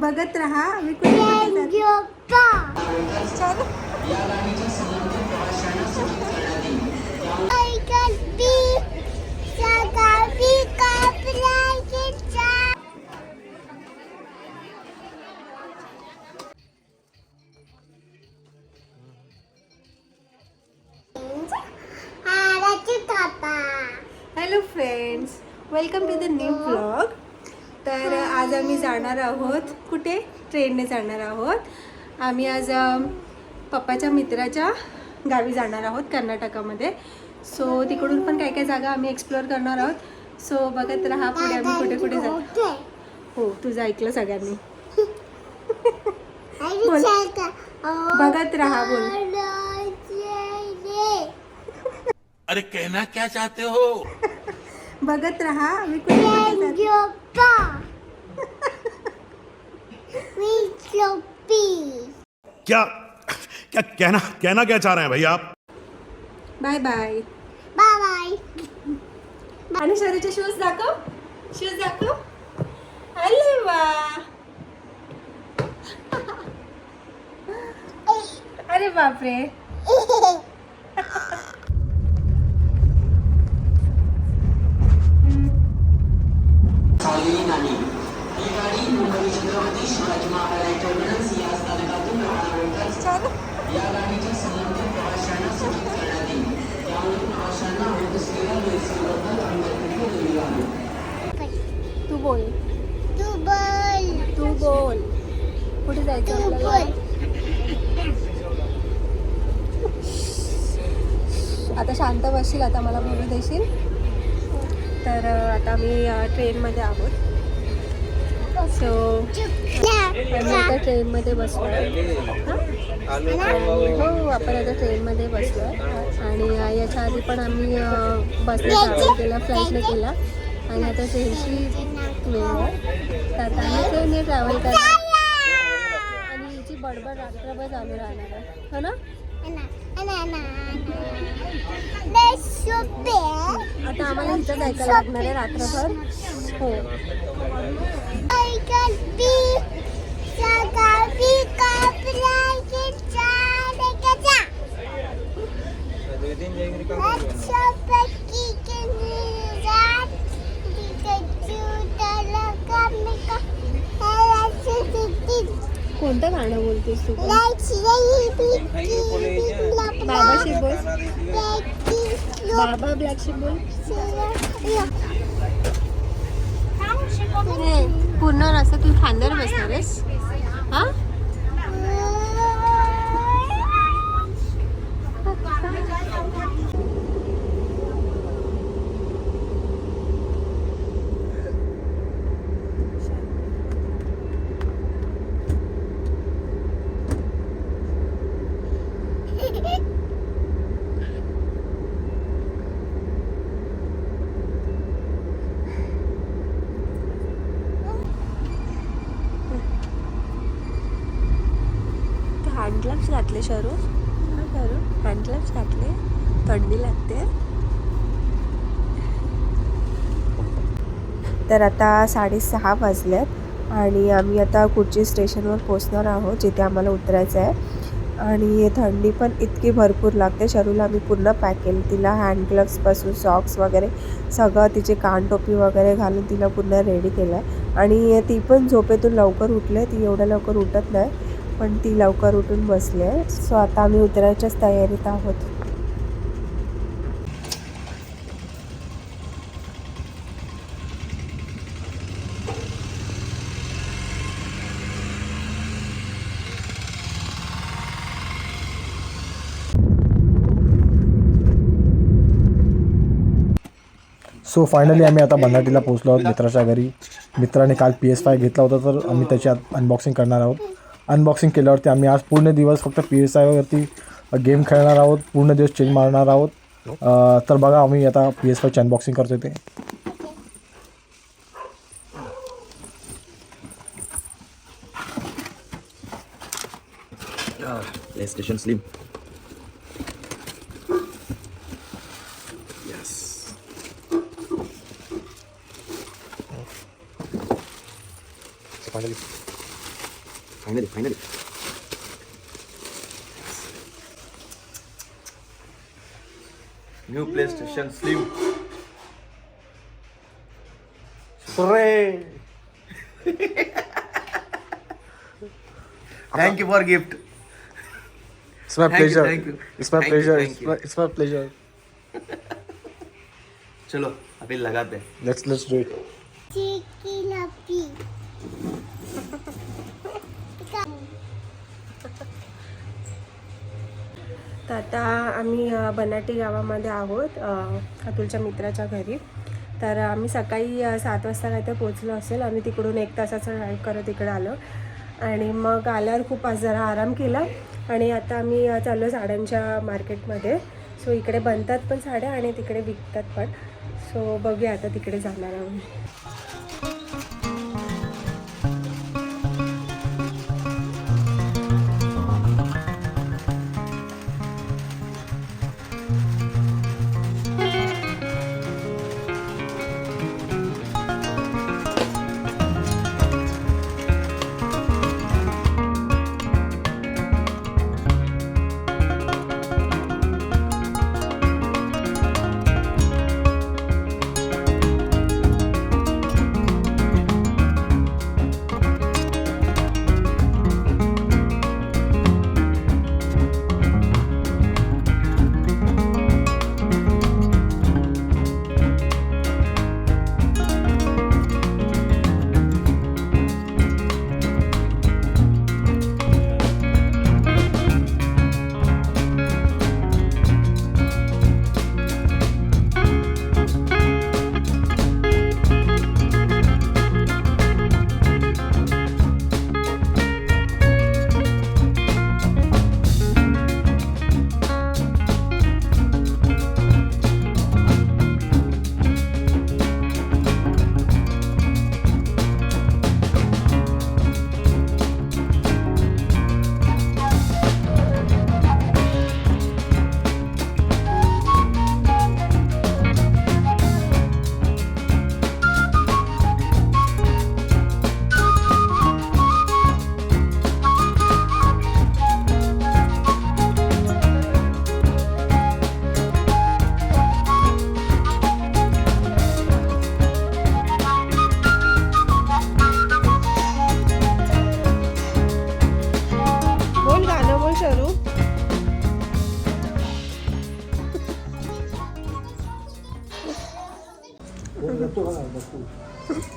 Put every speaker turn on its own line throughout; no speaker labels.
बघत राहा आम्ही कुठे चल hello friends, welcome to the new vlog. तर आज आम्ही जाणार आहोत कुठे? ट्रेनने जाणार आहोत. आम्ही आज पप्पाच्या मित्राच्या गावी जाणार आहोत कर्नाटकामध्ये. सो तिकडून पण काय काय जागा आम्ही एक्सप्लोअर करणार आहोत. सो बघत राहा पुढे आम्ही कुठे कुठे जातो. हो, तुझं ऐकलं सगळ्यांनी. बोल, बघत राहा. बोल.
अरे कहना क्या चाहते हो?
बघत राहा आम्ही कुठे जातो.
क्या क्या कहना कहना क्या चाह रहे हैं भैया आप?
Bye bye. आणि शरीरचे शूज दाखव. शूज दाखव. अरे वा. अरे बापरे. तू बोल. तू बोल. कुठे जायचं आपल्याला? आता शांत बसशील, आता मला बोलू देशील. तर आता आम्ही ट्रेनमध्ये आहोत. सो आम्ही आता ट्रेनमध्ये बसलो. हो, आपण आता ट्रेनमध्ये बसलो आणि याच्या आधी पण आम्ही बसने ट्रॅव्हल केला, फ्लाईटने केला आणि आता ट्रेनची वेळ आहे. तर आता आम्ही ट्रेनने ट्रॅव्हल करणार आणि हिची बडबड रात्रभर चालू राहणार आहे, हो ना? आता आम्हाला इथंच ऐकायला लागणार आहे रात्रभर. हो. कोणतं गाणं बोलतेस तू? बाबाशी बोल. बाबा ब्लॅकशी बोल. पूर्ण असं तू खांद्यावर बसणार आहेस? हा, हँडग्लव्स घातले शरू. हँडग्लव्स घातले, थंडी लागते. तर आता 6:30 वाजल्यात आणि आम्ही आता कुर्ची स्टेशनवर पोचणार आहोत, जिथे आम्हाला उतरायचं आहे. आणि थंडी पण इतकी भरपूर लागते. शरूला आम्ही पूर्ण पॅक केलं. तिला हँडग्लव्सपासून सॉक्स वगैरे सगळं, तिचे कानटोपी वगैरे घालून तिला पूर्ण रेडी केलं आहे. आणि ती पण झोपेतून लवकर उठले. ती एवढ्या लवकर उठत नाही, पण ती लवकर उठून बसली आहे. सो आता आम्ही उतरायच्याच तयारीत आहोत.
सो फायनली आम्ही आता बंधाटीला पोहोचलो आहोत मित्राच्या घरी. मित्राने काल PS5 घेतला होता, तर आम्ही त्याची अनबॉक्सिंग करणार आहोत. अनबॉक्सिंग केल्यावरती आम्ही आज पूर्ण दिवस फक्त PS5वरती गेम खेळणार आहोत, पूर्ण दिवस चेंज मारणार आहोत. तर बघा आम्ही आता PS5ची अनबॉक्सिंग करतो ते.
PlayStation Slim. Yes.
Finally.
Finally new play station slim. Thank you for gift.
It's my
Thank you,
pleasure.
thank you.
It's my
Thank you,
pleasure.
thank you.
It's my pleasure.
चलो अभी लगाते हैं.
Let's do it.
तर आता आम्ही बनाटी गावामध्ये आहोत अतुलच्या मित्राच्या घरी. तर आम्ही सकाळी 7 वाजता काय तर पोचलो असेल. आम्ही तिकडून 1 तासाचा ड्राईव्ह करत इकडे आलो आणि मग आल्यावर खूप आज जरा आराम केला आणि आता आम्ही चाललो साड्यांच्या मार्केटमध्ये. सो इकडे बनतात पण साड्या आणि तिकडे विकतात पण. सो बघूया आता तिकडे जाणार आहोत.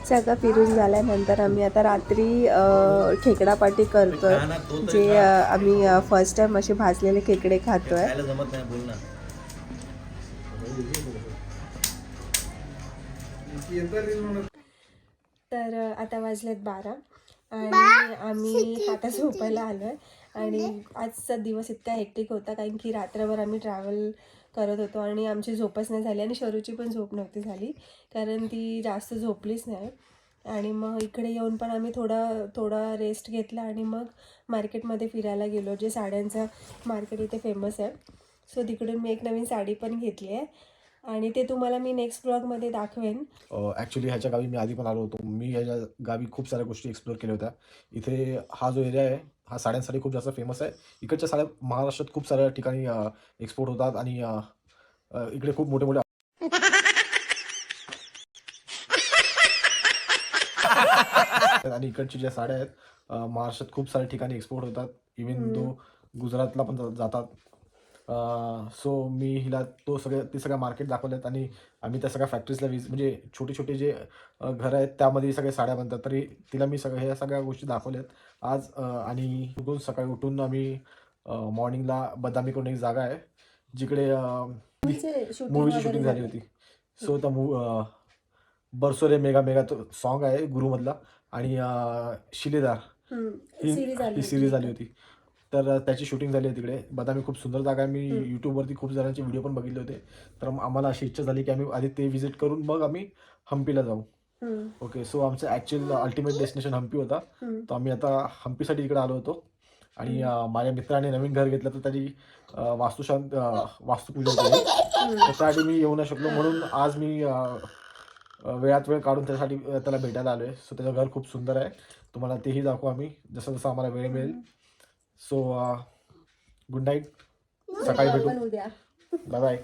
सगळं फिरून झाल्यानंतर आम्ही आता रात्री खेकडा पार्टी करतोय. जे आम्ही फर्स्ट टाइम असे भाजलेले खेकडे खातोय.
जमत नाही बोल ना.
तर आता वाजलेत 12 आणि आम्ही आता झोपायला आलोय. आणि आजचा दिवस इतका हेक्टिक होता कारण की रात्रभर आम्ही ट्रॅव्हल करत होतो आणि आमची झोपच नाही झाली आणि शरूची पण झोप नव्हती झाली कारण ती जास्त झोपलीच नाही. आणि मग इकडे येऊन पण आम्ही थोडा रेस्ट घेतला आणि मग मार्केटमध्ये फिरायला गेलो. जे साड्यांचं मार्केट इथे फेमस आहे. सो तिकडून मी एक नवीन साडी पण घेतली आहे आणि ते तुम्हाला मी नेक्स्ट ब्लॉगमध्ये दाखवेन.
ॲक्च्युली ह्याच्या गावी मी आधी पण आलो होतो. मी ह्याच्या गावी खूप साऱ्या गोष्टी एक्सप्लोर केल्या होत्या. इथे हा जो एरिया आहे हा साड्यांसाठी खूप जास्त फेमस आहे. इकडच्या साड्या महाराष्ट्रात खूप साऱ्या ठिकाणी एक्सपोर्ट होतात आणि इकडे खूप मोठे मोठे आणि इकडच्या ज्या साड्या आहेत महाराष्ट्रात खूप साऱ्या ठिकाणी एक्सपोर्ट होतात. इवन तो गुजरातला पण जातात. सो मी हिला ते सगळ्या मार्केट दाखवल्यात आणि आम्ही त्या सगळ्या फॅक्टरीजला म्हणजे छोटे छोटे जे घरं आहेत त्यामध्ये सगळ्या साड्या बनतात. तरी तिला मी ह्या सगळ्या गोष्टी दाखवल्यात आज. आणि सकाळी उठून आम्ही मॉर्निंगला बदामी करून एक जागा आहे जिकडे मूवीची शूटिंग झाली होती. सो त्या बरसोरे मेगा मेगा तो सॉन्ग आहे गुरुमधला आणि शिलेदार ही सिरीज आली होती. तर त्याची शूटिंग झाली आहे तिकडे. बदामी खूप सुंदर जागा आहे. मी यूट्यूबवरती खूप जणांचे व्हिडिओ पण बघितले होते. तर आम्हाला अशी इच्छा झाली की आम्ही आधी ते व्हिजिट करून मग आम्ही हम्पीला जाऊ. ओके. सो आमचं ॲक्च्युअल अल्टिमेट डेस्टिनेशन हम्पी होता. तर आम्ही आता हम्पीसाठी इकडे आलो होतो. आणि माझ्या मित्राने नवीन घर घेतलं तर त्याची वास्तुपूजा केली. तर त्यासाठी मी येऊ नाही शकलो म्हणून आज मी वेळात वेळ काढून त्यासाठी त्याला भेटायला आलो आहे. सो त्याचं घर खूप सुंदर आहे, तुम्हाला तेही दाखवू आम्ही जसं जसं आम्हाला वेळ मिळेल. सो गुड नाईट, सकाळी भेटू, बाय बाय.